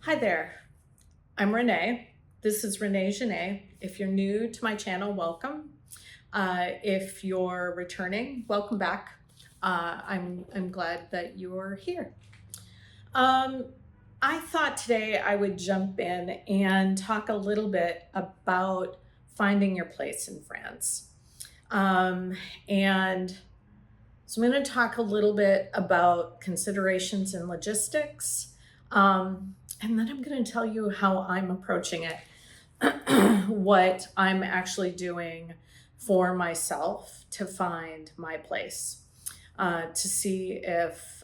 Hi there, I'm Renee. This is Renee. If you're new to my channel, welcome. If you're returning, welcome back. I'm glad that you're here. Um, I thought today I would jump in and talk a little bit about finding your place in France. And so I'm going to talk a little bit about considerations and logistics. And then I'm going to tell you how I'm approaching it, what I'm actually doing for myself to find my place, to see if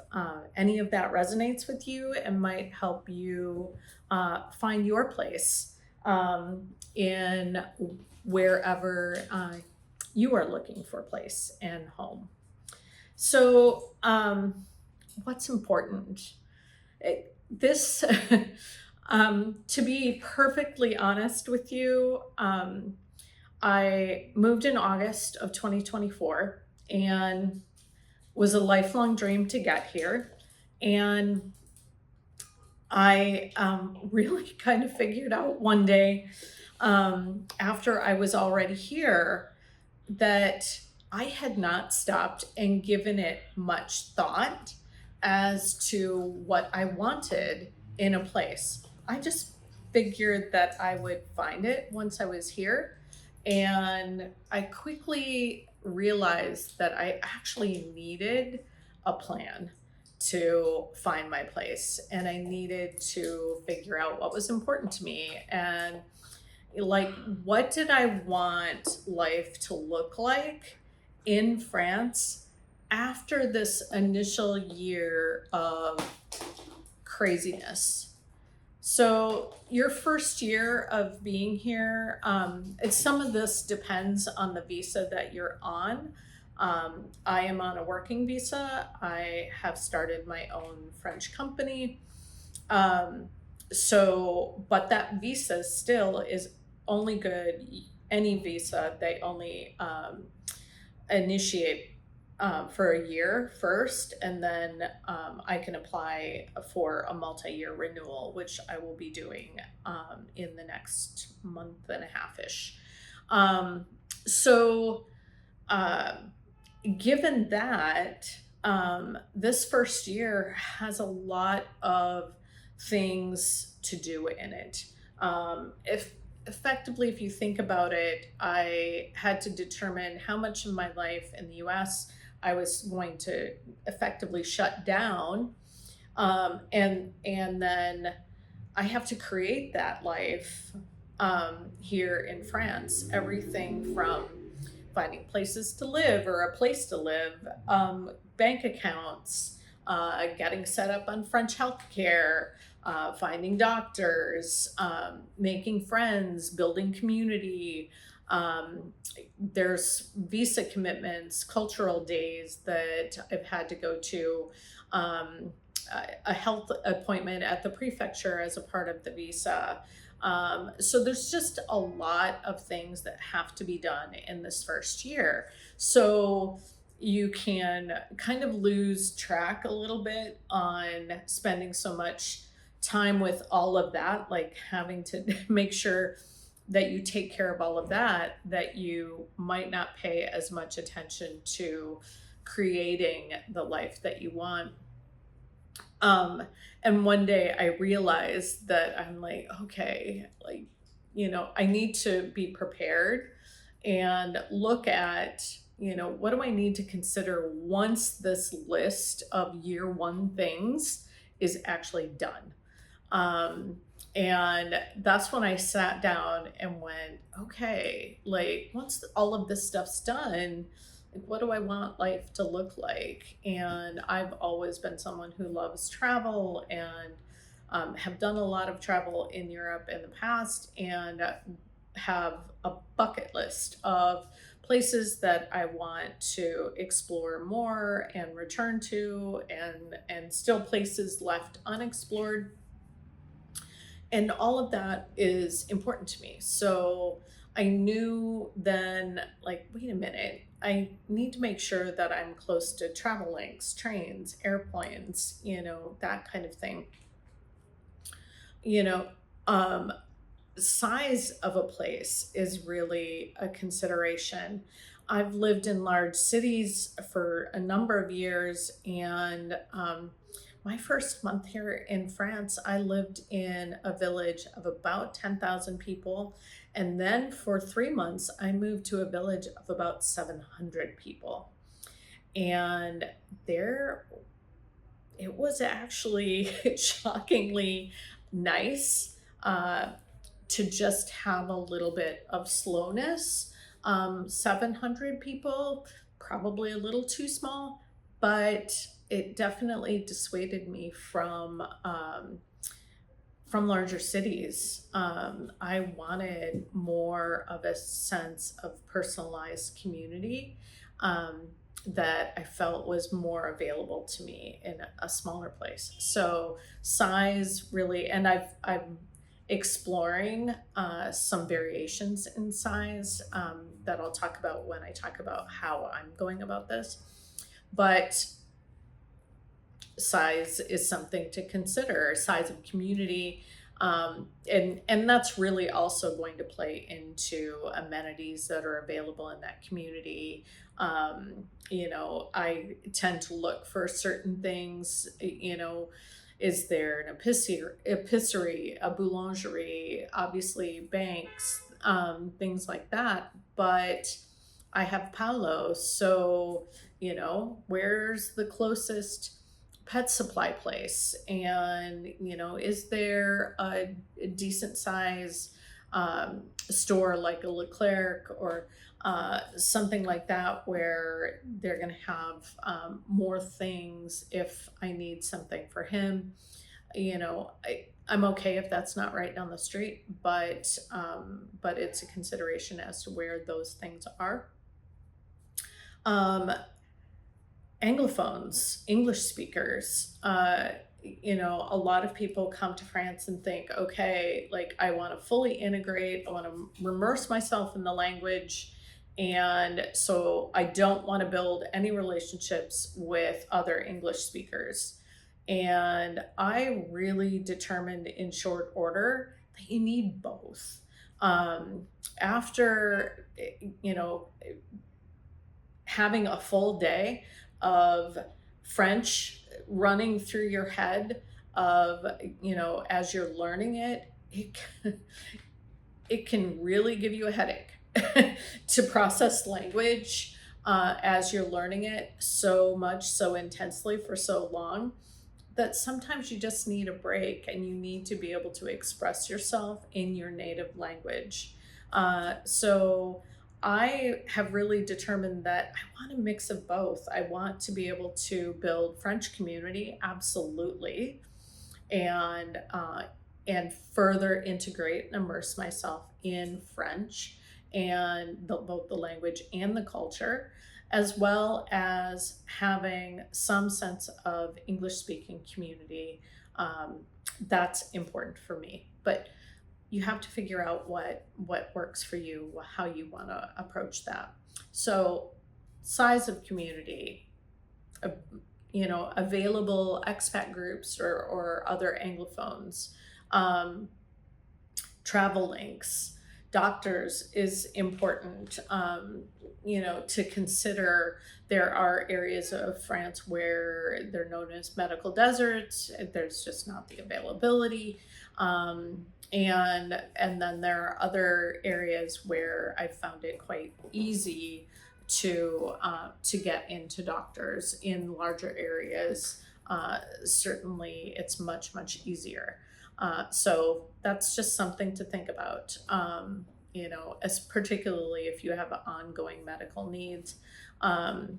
any of that resonates with you and might help you find your place in wherever you are looking for a place and home. So, what's important? This, to be perfectly honest with you, I moved in August of 2024 and was a lifelong dream to get here. And I really kind of figured out one day, after I was already here, that I had not stopped and given it much thought as to what I wanted in a place. I just figured that I would find it once I was here. And I quickly realized that I actually needed a plan to find my place, and I needed to figure out what was important to me and like what did I want life to look like in France after this initial year of craziness. So your first year of being here, some of this depends on the visa that you're on. I am on a working visa. I have started my own French company. But that visa still is only good. Any visa, they only initiate for a year first, and then I can apply for a multi-year renewal, which I will be doing in the next month and a half-ish. So given that, this first year has a lot of things to do in it. If you think about it, I had to determine how much of my life in the US I was going to effectively shut down. And then I have to create that life here in France. Everything from finding places to live or a place to live, bank accounts, getting set up on French healthcare, finding doctors, making friends, building community. There's visa commitments, cultural days that I've had to go to, a health appointment at the prefecture as a part of the visa. So there's just a lot of things that have to be done in this first year. So you can kind of lose track a little bit on spending so much time with all of that, like having to make sure that you take care of all of that, that you might not pay as much attention to creating the life that you want. And one day I realized that I'm like, okay, I need to be prepared and look at, what do I need to consider once this list of year one things is actually done. And that's when I sat down and went, okay, once all of this stuff's done, what do I want life to look like? And I've always been someone who loves travel and have done a lot of travel in Europe in the past, and have a bucket list of places that I want to explore more and return to, and still places left unexplored. And all of that is important to me. So I knew then, wait a minute, I need to make sure that I'm close to travel links, trains, airplanes, that kind of thing. you know, um, size of a place is really a consideration. I've lived in large cities for a number of years, and my first month here in France, I lived in a village of about 10,000 people. And then for 3 months, I moved to a village of about 700 people. And there, it was actually shockingly nice. To just have a little bit of slowness. 700 people, probably a little too small, but it definitely dissuaded me from larger cities. I wanted more of a sense of personalized community that I felt was more available to me in a smaller place. So size really, and I'm exploring some variations in size that I'll talk about when I talk about how I'm going about this. But size is something to consider, size of community. And that's really also going to play into amenities that are available in that community. I tend to look for certain things, is there an epicerie, a boulangerie, obviously banks, things like that. But I have Paolo, so, where's the closest pet supply place? And, is there a decent size store like a Leclerc or something like that where they're going to have more things if I need something for him? I'm okay if that's not right down the street, but it's a consideration as to where those things are. Um, Anglophones, English speakers, a lot of people come to France and think, okay, like I want to fully integrate, I want to immerse myself in the language. And so I don't want to build any relationships with other English speakers. And I really determined in short order that you need both. After, having a full day of French running through your head of, as you're learning it can really give you a headache to process language as you're learning it so much, so intensely for so long, that sometimes you just need a break and you need to be able to express yourself in your native language. So I have really determined that I want a mix of both. I want to be able to build French community, absolutely, and further integrate and immerse myself in French and both the language and the culture, as well as having some sense of English speaking community. That's important for me. But you have to figure out what works for you, how you want to approach that. So size of community, available expat groups or other Anglophones, travel links, doctors is important, to consider. There are areas of France where they're known as medical deserts. There's just not the availability. And then there are other areas where I found it quite easy to get into doctors in larger areas. Certainly, it's much easier. So that's just something to think about. As particularly if you have ongoing medical needs. For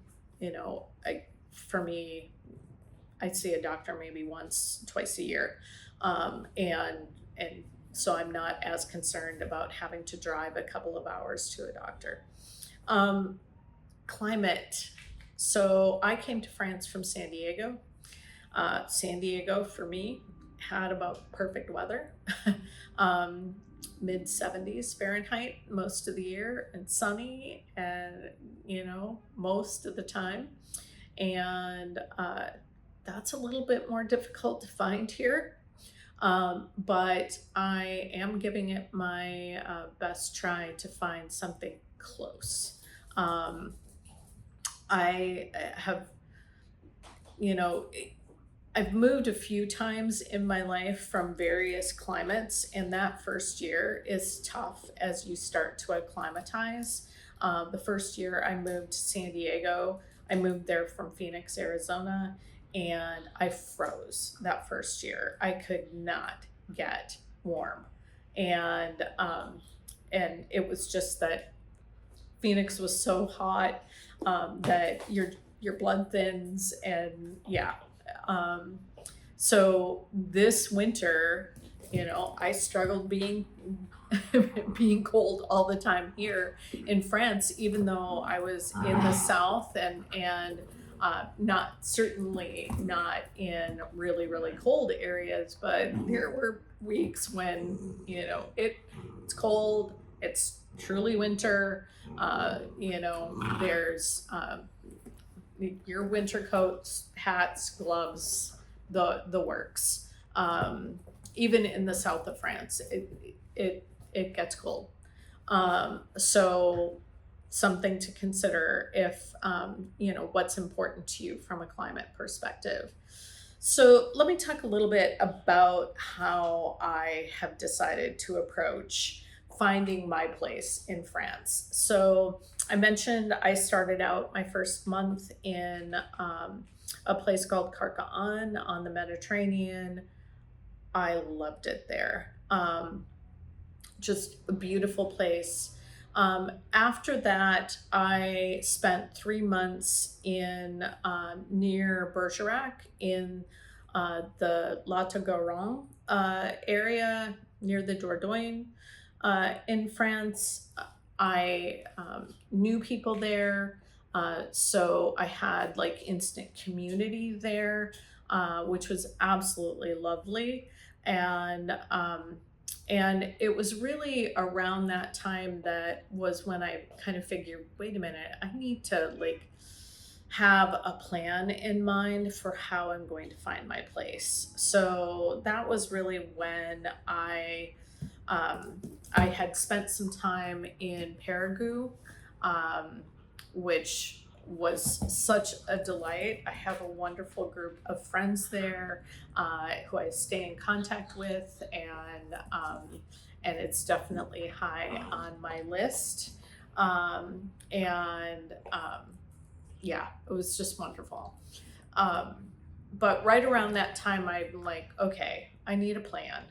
me, I see a doctor maybe twice a year, and so I'm not as concerned about having to drive a couple of hours to a doctor. Climate. So I came to France from San Diego. San Diego for me had about perfect weather. Mid 70s Fahrenheit most of the year and sunny, and most of the time. And that's a little bit more difficult to find here. But I am giving it my best try to find something close. Um, I have, you know, I've moved a few times in my life from various climates, and that first year is tough as you start to acclimatize. The first year I moved to San Diego, I moved there from Phoenix, Arizona, and I froze that first year. I could not get warm. And it was just that Phoenix was so hot that your blood thins, and yeah. Um, so this winter, I struggled being being cold all the time here in France, even though I was in the south and not certainly not in really really cold areas, but there were weeks when it's cold, it's truly winter. There's your winter coats, hats, gloves, the works. Even in the south of France, it gets cold. So something to consider if what's important to you from a climate perspective. So let me talk a little bit about how I have decided to approach finding my place in France. So I mentioned I started out my first month in a place called Carcassonne on the Mediterranean. I loved it there. Just a beautiful place. After that, I spent 3 months in near Bergerac in the La Garonne area near the Dordogne in France. I knew people there, so I had like instant community there, which was absolutely lovely. And it was really around that time that was when I kind of figured, wait a minute, I need to like have a plan in mind for how I'm going to find my place. So that was really when I had spent some time in Paraguay, which was such a delight. I have a wonderful group of friends there who I stay in contact with, and it's definitely high on my list. And Yeah, it was just wonderful. Um, but right around that time, I'm like, okay, I need a plan.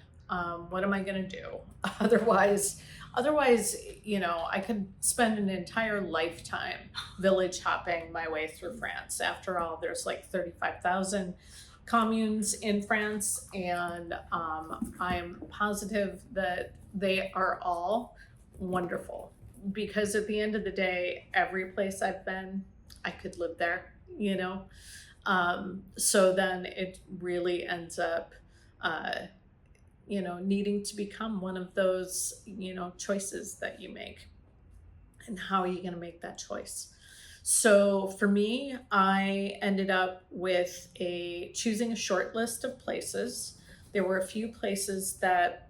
What am I going to do? Otherwise, I could spend an entire lifetime village hopping my way through France. After all, there's like 35,000 communes in France, and I'm positive that they are all wonderful, because at the end of the day, every place I've been, I could live there. So then it really ends up, needing to become one of those, choices that you make. And how are you going to make that choice? So for me, I ended up with choosing a short list of places. There were a few places that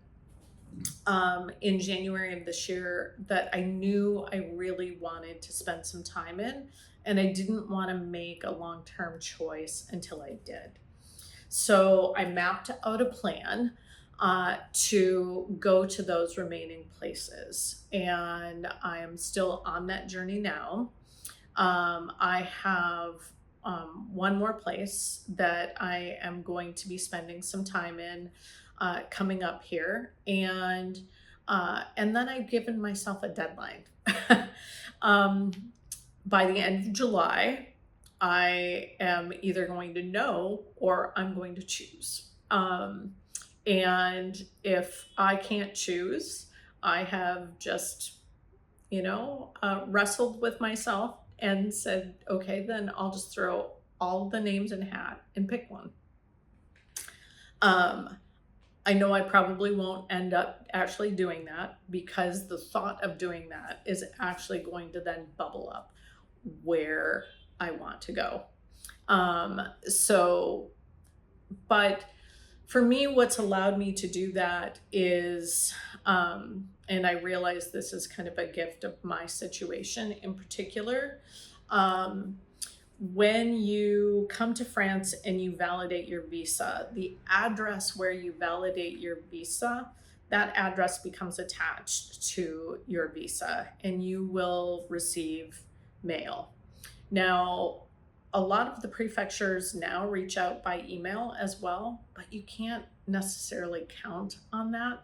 in January of this year that I knew I really wanted to spend some time in, and I didn't want to make a long-term choice until I did. So I mapped out a plan to go to those remaining places, and I am still on that journey now. I have one more place that I am going to be spending some time in coming up here, and then I've given myself a deadline. um, by the end of July, I am either going to know or I'm going to choose. And if I can't choose, I have just, wrestled with myself and said, okay, then I'll just throw all the names in a hat and pick one. I know I probably won't end up actually doing that, because the thought of doing that is actually going to then bubble up where I want to go. So, but For me, what's allowed me to do that is, and I realize this is kind of a gift of my situation in particular. Um, when you come to France and you validate your visa, the address where you validate your visa, that address becomes attached to your visa and you will receive mail. Now, a lot of the prefectures now reach out by email as well, but you can't necessarily count on that.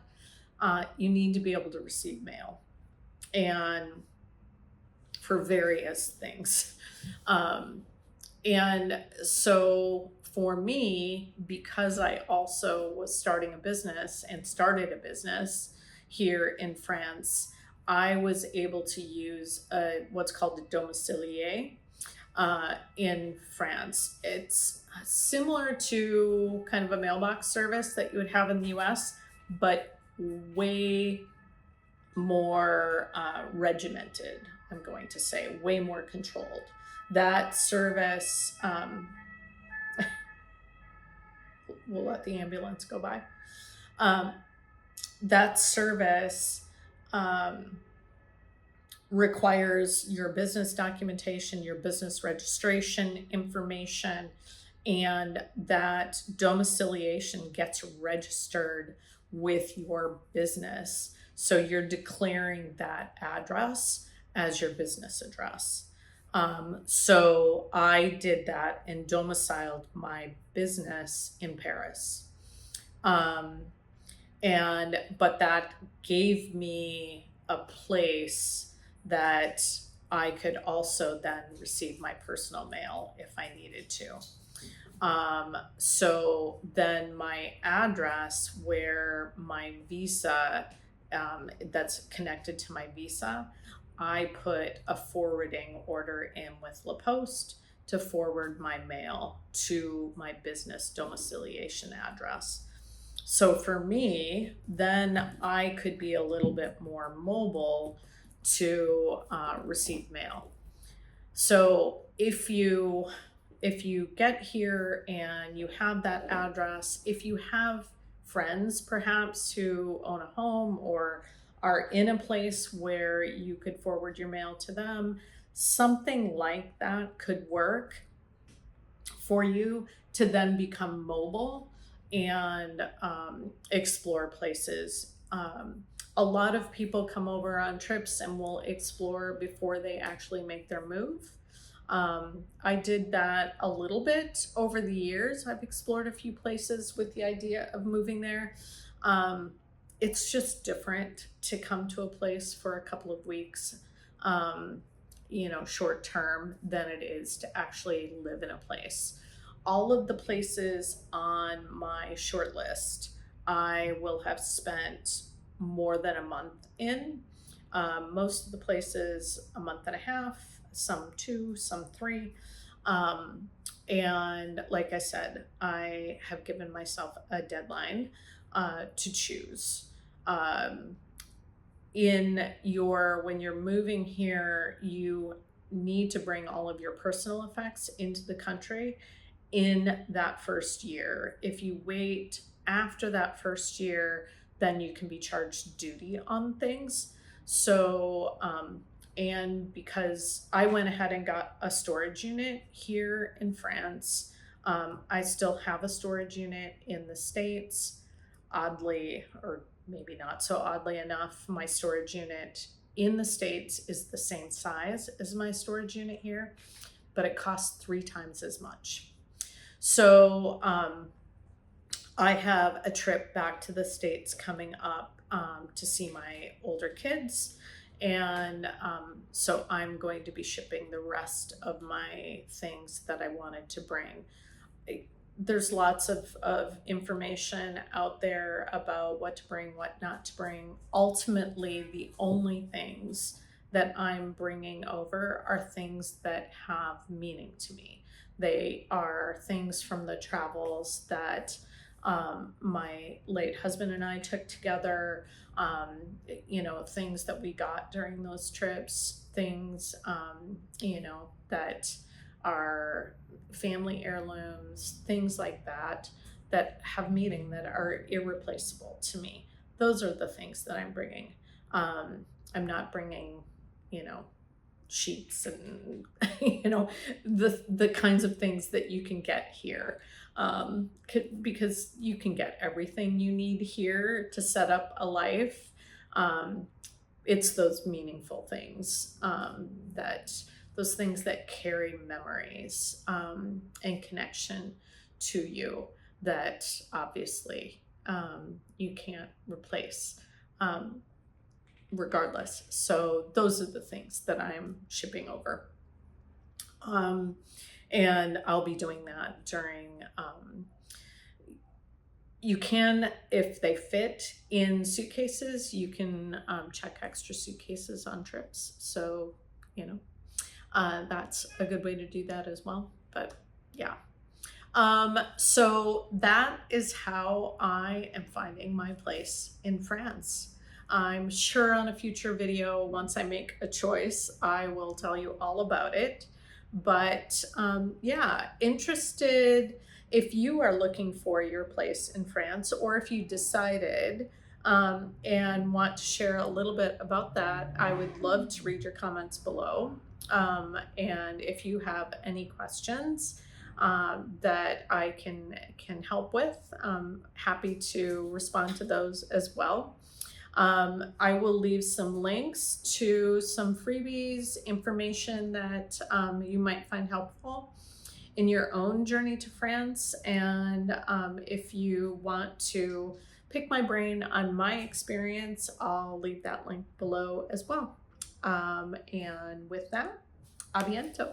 You need to be able to receive mail, and for various things. Um, and so for me, because I also was starting a business and started a business here in France, I was able to use what's called a domicilié in France. It's similar to kind of a mailbox service that you would have in the US, but way more regimented, I'm going to say, way more controlled. That service, we'll let the ambulance go by. That service requires your business documentation, your business registration information, and that domiciliation gets registered with your business. So you're declaring that address as your business address. So I did that and domiciled my business in Paris. But that gave me a place that I could also then receive my personal mail if I needed to. So then my address where my visa, that's connected to my visa, I put a forwarding order in with La Poste to forward my mail to my business domiciliation address. So for me, then I could be a little bit more mobile to receive mail. So if you get here and you have that address, if you have friends perhaps who own a home or are in a place where you could forward your mail to them, something like that could work for you to then become mobile and explore places. A lot of people come over on trips and will explore before they actually make their move. I did that a little bit over the years. I've explored a few places with the idea of moving there. It's just different to come to a place for a couple of weeks, short term, than it is to actually live in a place. All of the places on my short list, I will have spent more than a month in. Most of the places, a month and a half, some 2, some 3. And like I said, I have given myself a deadline to choose. When you're moving here, you need to bring all of your personal effects into the country in that first year. If you wait after that first year, then you can be charged duty on things. So, and because I went ahead and got a storage unit here in France, I still have a storage unit in the States. Oddly, or maybe not so oddly enough, my storage unit in the States is the same size as my storage unit here, but it costs 3 times as much. So I have a trip back to the States coming up to see my older kids. And so I'm going to be shipping the rest of my things that I wanted to bring. There's lots of information out there about what to bring, what not to bring. Ultimately, the only things that I'm bringing over are things that have meaning to me. They are things from the travels that my late husband and I took together, things that we got during those trips, things, that are family heirlooms, things like that. that have meaning, that are irreplaceable to me. Those are the things that I'm bringing. I'm not bringing, you know, sheets and the kinds of things that you can get here, because you can get everything you need here to set up a life. It's those meaningful things, that those things that carry memories, and connection to you, that obviously you can't replace, regardless. So those are the things that I'm shipping over. And I'll be doing that during, you can, if they fit in suitcases, you can check extra suitcases on trips. So, that's a good way to do that as well. But yeah. So that is how I am finding my place in France. I'm sure on a future video, once I make a choice, I will tell you all about it. But yeah, interested if you are looking for your place in France, or if you decided and want to share a little bit about that, I would love to read your comments below. And if you have any questions that I can help with, happy to respond to those as well. I will leave some links to some freebies, information that you might find helpful in your own journey to France. And if you want to pick my brain on my experience, I'll leave that link below as well. And with that, a bientôt.